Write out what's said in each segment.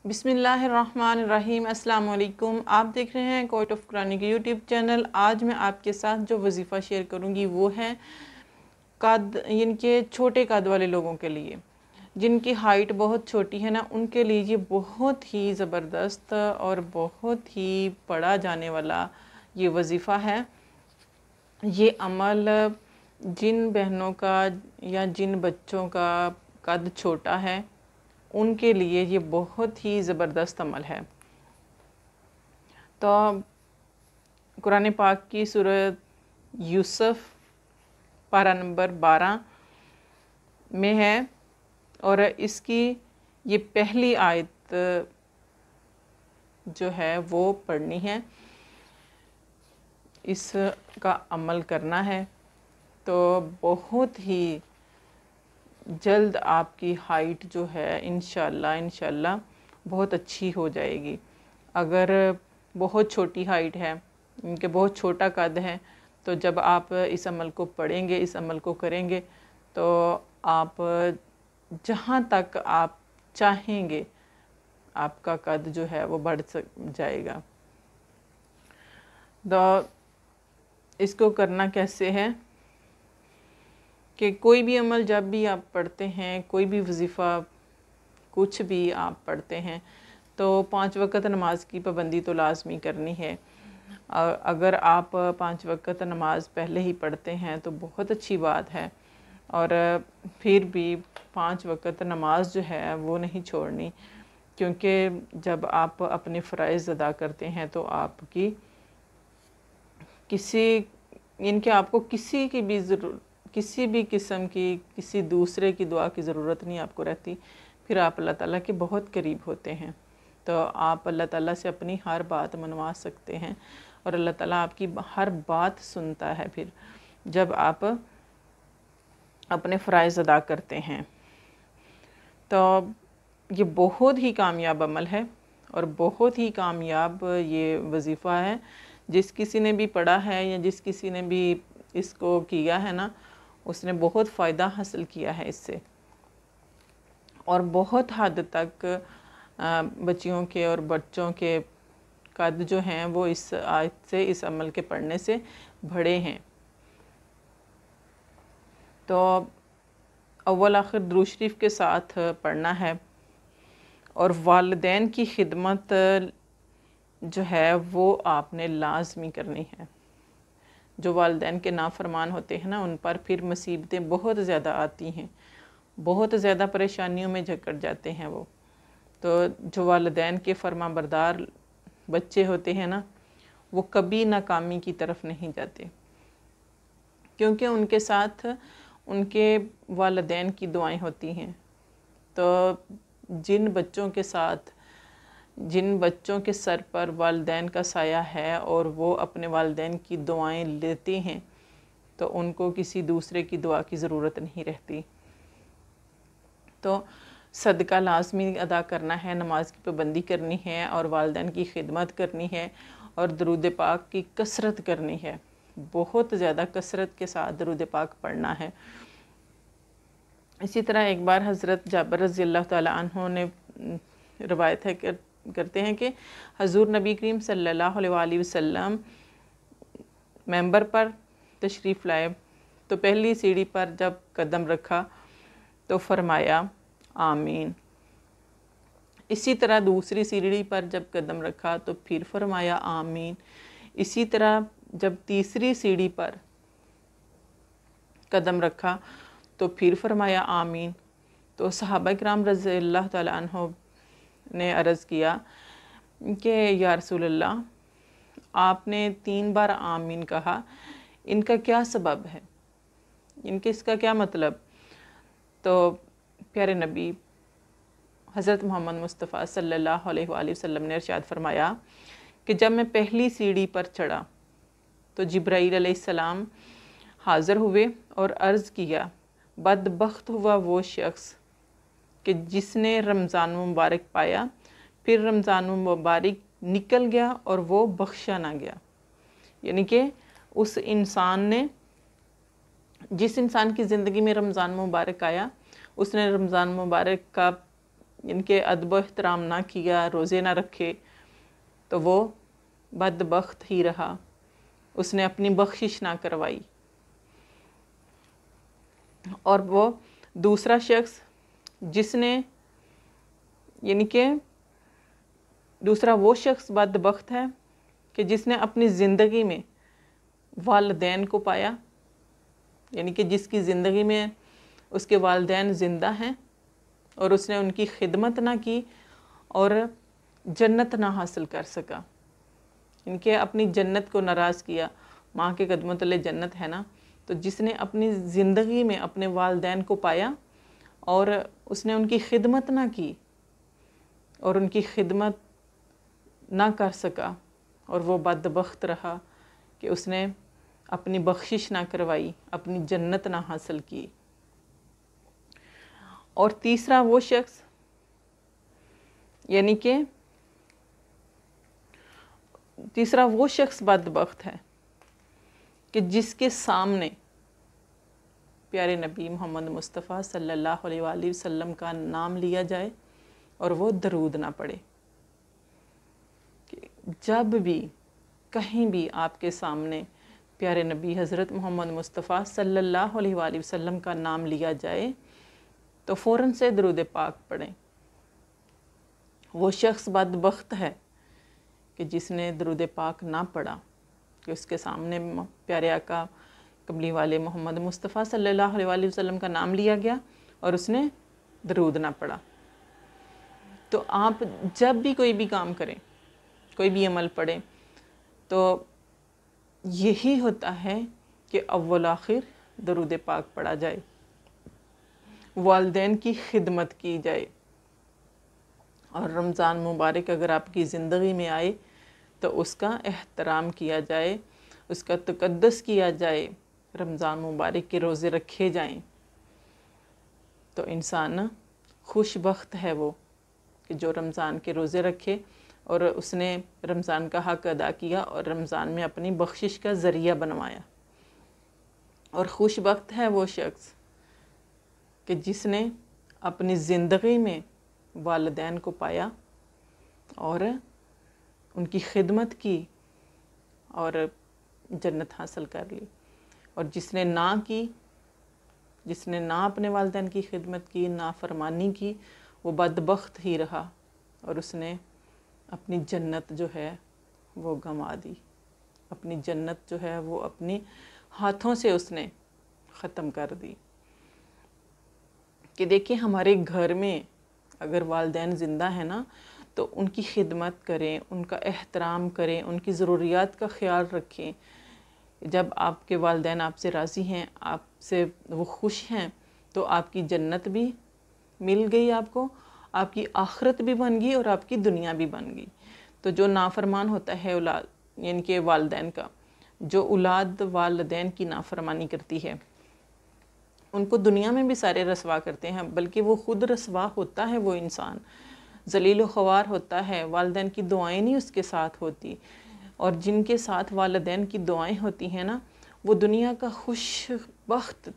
بسم اللہ الرحمن الرحیم۔ السلام علیکم، آپ دیکھ رہے ہیں کوئٹ آف قرآن کے یوٹیوب چینل۔ آج میں آپ کے ساتھ جو وظیفہ شیئر کروں گی وہ ہے ان کے چھوٹے قد والے لوگوں کے لیے، جن کی ہائٹ بہت چھوٹی ہے نا، ان کے لیے یہ بہت ہی زبردست اور بہت ہی پڑھا جانے والا یہ وظیفہ ہے۔ یہ عمل جن بہنوں کا یا جن بچوں کا قد چھوٹا ہے ان کے لیے یہ بہت ہی زبردست عمل ہے۔ تو قرآن پاک کی سورۃ یوسف پارہ نمبر 12 میں ہے، اور اس کی یہ پہلی آیت جو ہے وہ پڑھنی ہے، اس کا عمل کرنا ہے، تو بہت ہی جلد آپ کی ہائٹ جو ہے انشاءاللہ بہت اچھی ہو جائے گی۔ اگر بہت چھوٹی ہائٹ ہے، ان کے بہت چھوٹا قد ہے، تو جب آپ اس عمل کو پڑھیں گے، اس عمل کو کریں گے، تو آپ جہاں تک آپ چاہیں گے آپ کا قد جو ہے وہ بڑھ جائے گا۔ تو اس کو کرنا کیسے ہے کہ کوئی بھی عمل جب بھی آپ پڑھتے ہیں، کوئی بھی وظیفہ کچھ بھی آپ پڑھتے ہیں، تو 5 وقت نماز کی پابندی تو لازمی کرنی ہے۔ اگر آپ 5 وقت نماز پہلے ہی پڑھتے ہیں تو بہت اچھی بات ہے، اور پھر بھی 5 وقت نماز جو ہے وہ نہیں چھوڑنی، کیونکہ جب آپ اپنے فرائض ادا کرتے ہیں تو آپ کی آپ کو کسی بھی قسم کی کسی دوسرے کی دعا کی ضرورت نہیں آپ کو رہتی، پھر آپ اللہ تعالیٰ کے بہت قریب ہوتے ہیں، تو آپ اللہ تعالیٰ سے اپنی ہر بات منوا سکتے ہیں، اور اللہ تعالیٰ آپ کی ہر بات سنتا ہے پھر جب آپ اپنے فرائض ادا کرتے ہیں۔ تو یہ بہت ہی کامیاب عمل ہے اور بہت ہی کامیاب یہ وظیفہ ہے۔ جس کسی نے بھی پڑھا ہے یا جس کسی نے بھی اس کو کیا ہے نا، اس نے بہت فائدہ حاصل کیا ہے اس سے، اور بہت حد تک بچیوں کے اور بچوں کے قد جو ہیں وہ اس آیت سے، اس عمل کے پڑھنے سے بڑھے ہیں۔ تو اول آخر درود شریف کے ساتھ پڑھنا ہے، اور والدین کی خدمت جو ہے وہ آپ نے لازمی کرنی ہے۔ جو والدین کے نافرمان ہوتے ہیں نا، ان پر پھر مصیبتیں بہت زیادہ آتی ہیں، بہت زیادہ پریشانیوں میں جکڑ جاتے ہیں وہ۔ تو جو والدین کے فرما بردار بچے ہوتے ہیں نا، وہ کبھی ناکامی کی طرف نہیں جاتے، کیونکہ ان کے ساتھ ان کے والدین کی دعائیں ہوتی ہیں۔ تو جن بچوں کے سر پر والدین کا سایہ ہے اور وہ اپنے والدین کی دعائیں لیتے ہیں، تو ان کو کسی دوسرے کی دعا کی ضرورت نہیں رہتی۔ تو صدقہ لازمی ادا کرنا ہے، نماز کی پابندی کرنی ہے، اور والدین کی خدمت کرنی ہے، اور درود پاک کی کثرت کرنی ہے، بہت زیادہ کثرت کے ساتھ درود پاک پڑھنا ہے۔ اسی طرح ایک بار حضرت جابر رضی اللہ تعالیٰ عنہ نے روایت کرتے ہیں کہ حضور نبی کریم صلی اللہ علیہ وآلہ وسلم ممبر پر تشریف لائے، تو پہلی سیڑھی پر جب قدم رکھا تو فرمایا آمین۔ اسی طرح دوسری سیڑھی پر جب قدم رکھا تو پھر فرمایا آمین۔ اسی طرح جب تیسری سیڑھی پر قدم رکھا تو پھر فرمایا آمین۔ تو صحابہ کرام رضی اللہ تعالیٰ عنہ نے عرض کیا کہ یا رسول اللہ، آپ نے 3 بار آمین کہا، ان کا کیا سبب ہے، اس کا کیا مطلب؟ تو پیارے نبی حضرت محمد مصطفیٰ صلی اللہ علیہ وآلہ وسلم نے ارشاد فرمایا کہ جب میں پہلی سیڑھی پر چڑھا تو جبرائیل علیہ السلام حاضر ہوئے اور عرض کیا، بدبخت ہوا وہ شخص کہ جس نے رمضان مبارک پایا، پھر رمضان مبارک نکل گیا اور وہ بخشا نہ گیا۔ یعنی کہ جس انسان کی زندگی میں رمضان مبارک آیا، اس نے رمضان مبارک کا ان کے ادب و احترام نہ کیا، روزے نہ رکھے، تو وہ بدبخت ہی رہا، اس نے اپنی بخشش نہ کروائی۔ اور وہ دوسرا شخص جس نے یعنی کہ دوسرا وہ شخص بدبخت ہے کہ جس نے اپنی زندگی میں والدین کو پایا، یعنی کہ جس کی زندگی میں اس کے والدین زندہ ہیں اور اس نے ان کی خدمت نہ کی اور جنت نہ حاصل کر سکا، ان کے اپنی جنت کو ناراض کیا۔ ماں کے قدموں تلے جنت ہے نا، تو جس نے اپنی زندگی میں اپنے والدین کو پایا اور اس نے ان کی خدمت نہ کی اور ان کی خدمت نہ کر سکا، اور وہ بدبخت رہا کہ اس نے اپنی بخشش نہ کروائی، اپنی جنت نہ حاصل کی۔ اور تیسرا وہ شخص یعنی کہ تیسرا وہ شخص بدبخت ہے کہ جس کے سامنے پیارے نبی محمد مصطفیٰ صلی اللہ علیہ وآلہ وسلم کا نام لیا جائے اور وہ درود نہ پڑھے۔ جب بھی کہیں بھی آپ کے سامنے پیارے نبی حضرت محمد مصطفیٰ صلی اللہ علیہ وآلہ وسلم کا نام لیا جائے تو فوراً سے درود پاک پڑھیں۔ وہ شخص بدبخت ہے کہ جس نے درود پاک نہ پڑھا، کہ اس کے سامنے پیارے آقا کملی والے محمد مصطفیٰ صلی اللہ علیہ وآلہ وسلم کا نام لیا گیا اور اس نے درود نہ پڑھا۔ تو آپ جب بھی کوئی بھی کام کریں، کوئی بھی عمل پڑھیں، تو یہی ہوتا ہے کہ اول آخر درود پاک پڑھا جائے، والدین کی خدمت کی جائے، اور رمضان مبارک اگر آپ کی زندگی میں آئے تو اس کا احترام کیا جائے، اس کا تقدس کیا جائے، رمضان مبارک کے روزے رکھے جائیں۔ تو انسان خوش بخت ہے وہ کہ جو رمضان کے روزے رکھے اور اس نے رمضان کا حق ادا کیا اور رمضان میں اپنی بخشش کا ذریعہ بنوایا۔ اور خوش بخت ہے وہ شخص کہ جس نے اپنی زندگی میں والدین کو پایا اور ان کی خدمت کی اور جنت حاصل کر لی، اور جس نے نہ کی، جس نے نہ اپنے والدین کی خدمت کی، نافرمانی کی، وہ بدبخت ہی رہا اور اس نے اپنی جنت جو ہے وہ گنوا دی، اپنی جنت جو ہے وہ اپنی ہاتھوں سے اس نے ختم کر دی۔ کہ دیکھیں ہمارے گھر میں اگر والدین زندہ ہیں نا تو ان کی خدمت کریں، ان کا احترام کریں، ان کی ضروریات کا خیال رکھیں۔ جب آپ کے والدین آپ سے راضی ہیں، آپ سے وہ خوش ہیں، تو آپ کی جنت بھی مل گئی، آپ کی آخرت بھی بن گئی اور آپ کی دنیا بھی بن گئی۔ تو جو نافرمان ہوتا ہے اولاد یعنی کہ والدین کا، جو اولاد والدین کی نافرمانی کرتی ہے، ان کو دنیا میں بھی سارے رسوا کرتے ہیں، بلکہ وہ خود رسوا ہوتا ہے، وہ انسان ذلیل و خوار ہوتا ہے، والدین کی دعائیں نہیں اس کے ساتھ ہوتی، اور جن کے ساتھ والدین کی دعائیں ہوتی ہیں نا، وہ دنیا کا خوش بخت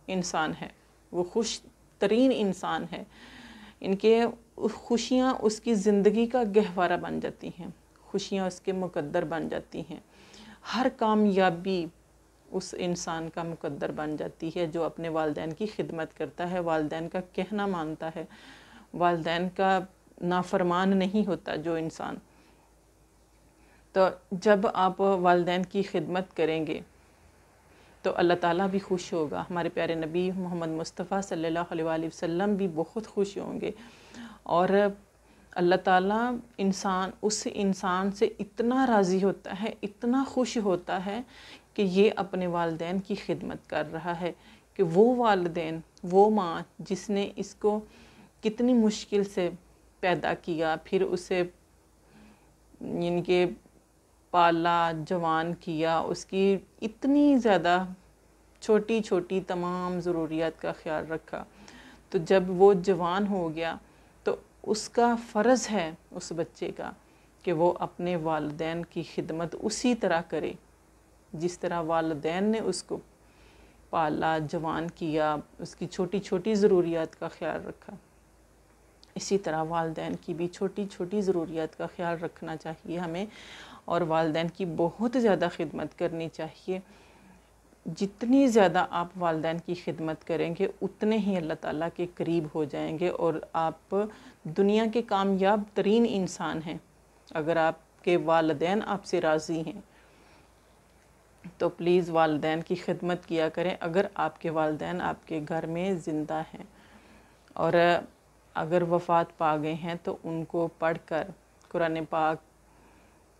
انسان ہے، وہ خوش ترین انسان ہے۔ ان کے خوشیاں اس کی زندگی کا گہوارہ بن جاتی ہیں، خوشیاں اس کے مقدر بن جاتی ہیں، ہر کامیابی اس انسان کا مقدر بن جاتی ہے جو اپنے والدین کی خدمت کرتا ہے، والدین کا کہنا مانتا ہے، والدین کا نافرمان نہیں ہوتا جو انسان۔ تو جب آپ والدین کی خدمت کریں گے تو اللہ تعالیٰ بھی خوش ہوگا، ہمارے پیارے نبی محمد مصطفیٰ صلی اللہ علیہ وآلہ وسلم بھی بہت خوش ہوں گے، اور اللہ تعالیٰ اس انسان سے اتنا راضی ہوتا ہے، اتنا خوش ہوتا ہے کہ یہ اپنے والدین کی خدمت کر رہا ہے، کہ وہ والدین، وہ ماں جس نے اس کو کتنی مشکل سے پیدا کیا، پھر اسے ان کے پالا، جوان کیا، اس کی اتنی زیادہ چھوٹی چھوٹی تمام ضروریات کا خیال رکھا، تو جب وہ جوان ہو گیا تو اس کا فرض ہے اس بچے کا کہ وہ اپنے والدین کی خدمت اسی طرح کرے جس طرح والدین نے اس کو پالا، جوان کیا، اس کی چھوٹی چھوٹی ضروریات کا خیال رکھا۔ اسی طرح والدین کی بھی چھوٹی چھوٹی ضروریات کا خیال رکھنا چاہیے ہمیں، اور والدین کی بہت زیادہ خدمت کرنی چاہیے۔ جتنی زیادہ آپ والدین کی خدمت کریں گے اتنے ہی اللہ تعالیٰ کے قریب ہو جائیں گے، اور آپ دنیا کے کامیاب ترین انسان ہیں اگر آپ کے والدین آپ سے راضی ہیں۔ تو پلیز والدین کی خدمت کیا کریں اگر آپ کے والدین آپ کے گھر میں زندہ ہیں، اور اگر وفات پا گئے ہیں تو ان کو پڑھ کر قرآن پاک،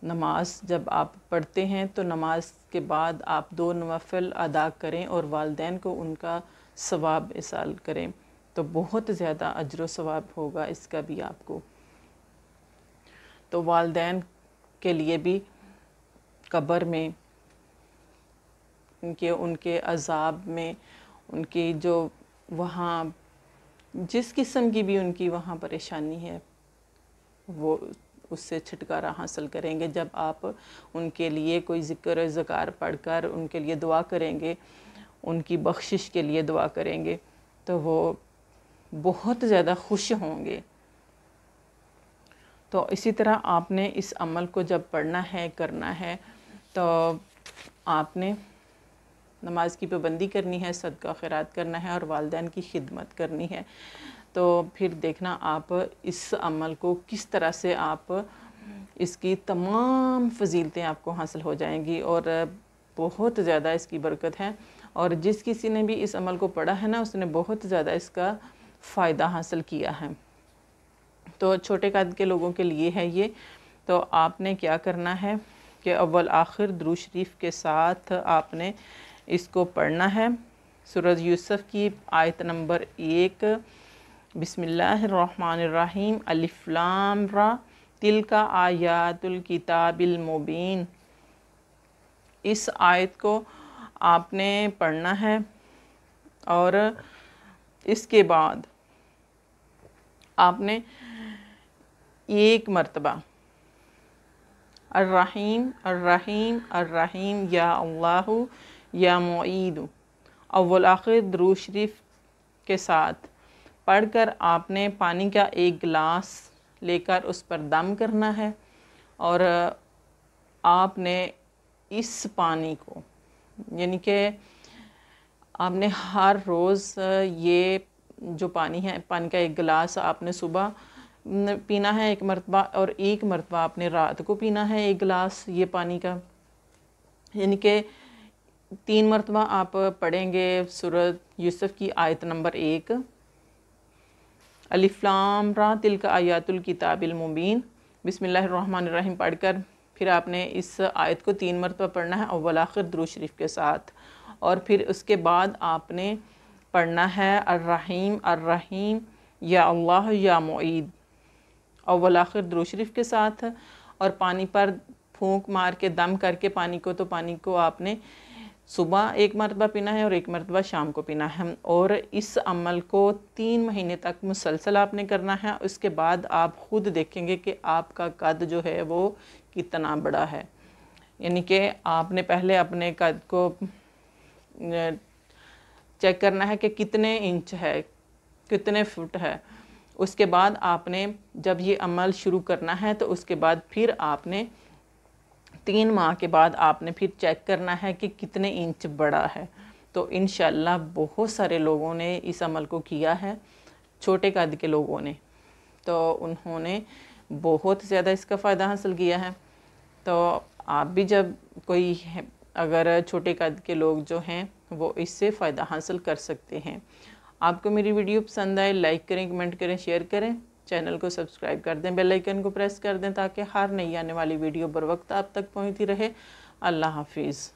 نماز جب آپ پڑھتے ہیں تو نماز کے بعد آپ 2 نوافل ادا کریں اور والدین کو ان کا ثواب ایصال کریں، تو بہت زیادہ اجر و ثواب ہوگا اس کا بھی آپ کو۔ تو والدین کے لیے بھی قبر میں ان کے عذاب میں، ان کی جو وہاں جس قسم کی بھی ان کی وہاں پریشانی ہے، وہ اس سے چھٹکارا حاصل کریں گے جب آپ ان کے لیے کوئی ذکر و اذکار پڑھ کر ان کے لیے دعا کریں گے، ان کی بخشش کے لیے دعا کریں گے، تو وہ بہت زیادہ خوش ہوں گے۔ تو اسی طرح آپ نے اس عمل کو جب پڑھنا ہے، کرنا ہے، تو آپ نے نماز کی پابندی کرنی ہے، صدقہ خیرات کرنا ہے، اور والدین کی خدمت کرنی ہے۔ تو پھر دیکھنا آپ اس عمل کو کس طرح سے آپ اس کی تمام فضیلتیں آپ کو حاصل ہو جائیں گی، اور بہت زیادہ اس کی برکت ہے، اور جس کسی نے بھی اس عمل کو پڑھا ہے نا، اس نے بہت زیادہ اس کا فائدہ حاصل کیا ہے۔ تو چھوٹے قد کے لوگوں کے لیے ہے یہ۔ تو آپ نے کیا کرنا ہے کہ اول آخر درود شریف کے ساتھ آپ نے اس کو پڑھنا ہے۔ سورہ یوسف کی آیت نمبر 1، بسم اللہ الرحمن الرحیم، الف لام را تلک آیات الکتاب المبین۔ اس آیت کو آپ نے پڑھنا ہے، اور اس کے بعد آپ نے ایک مرتبہ الرحیم الرحیم الرحیم یا اللہ یا معید اول آخر درود شریف کے ساتھ پڑھ کر آپ نے پانی کا ایک گلاس لے کر اس پر دم کرنا ہے، اور آپ نے اس پانی کو، یعنی کہ آپ نے ہر روز یہ جو پانی ہے، پانی کا ایک گلاس آپ نے صبح پینا ہے 1 مرتبہ، اور 1 مرتبہ آپ نے رات کو پینا ہے 1 گلاس یہ پانی کا، یعنی کہ 3 مرتبہ آپ پڑھیں گے سورہ یوسف کی آیت نمبر 1، الف لام را تلک آیات الکتاب المبین، بسم اللہ الرحمن الرحیم پڑھ کر پھر آپ نے اس آیت کو 3 مرتبہ پڑھنا ہے اول آخر درود شریف کے ساتھ، اور پھر اس کے بعد آپ نے پڑھنا ہے الرحیم الرحیم یا اللہ یا معید اول آخر درود شریف کے ساتھ، اور پانی پر پھونک مار کے دم کر کے پانی کو آپ نے صبح 1 مرتبہ پینا ہے اور 1 مرتبہ شام کو پینا ہے، اور اس عمل کو 3 مہینے تک مسلسل آپ نے کرنا ہے۔ اس کے بعد آپ خود دیکھیں گے کہ آپ کا قد جو ہے وہ کتنا بڑا ہے، یعنی کہ آپ نے پہلے اپنے قد کو چیک کرنا ہے کہ کتنے انچ ہے، کتنے فٹ ہے۔ اس کے بعد آپ نے جب یہ عمل شروع کرنا ہے تو اس کے بعد پھر آپ نے 3 ماہ کے بعد آپ نے پھر چیک کرنا ہے کہ کتنے انچ بڑا ہے۔ تو انشاءاللہ بہت سارے لوگوں نے اس عمل کو کیا ہے، چھوٹے قد کے لوگوں نے، تو انہوں نے بہت زیادہ اس کا فائدہ حاصل کیا ہے۔ تو آپ بھی جب کوئی اگر چھوٹے قد کے لوگ جو ہیں وہ اس سے فائدہ حاصل کر سکتے ہیں۔ آپ کو میری ویڈیو پسند آئے لائک کریں، کمنٹ کریں، شیئر کریں، چینل کو سبسکرائب کر دیں، بیل آئیکن کو پریس کر دیں تاکہ ہر نئی آنے والی ویڈیو بر وقت آپ تک پہنچتی رہے۔ اللہ حافظ۔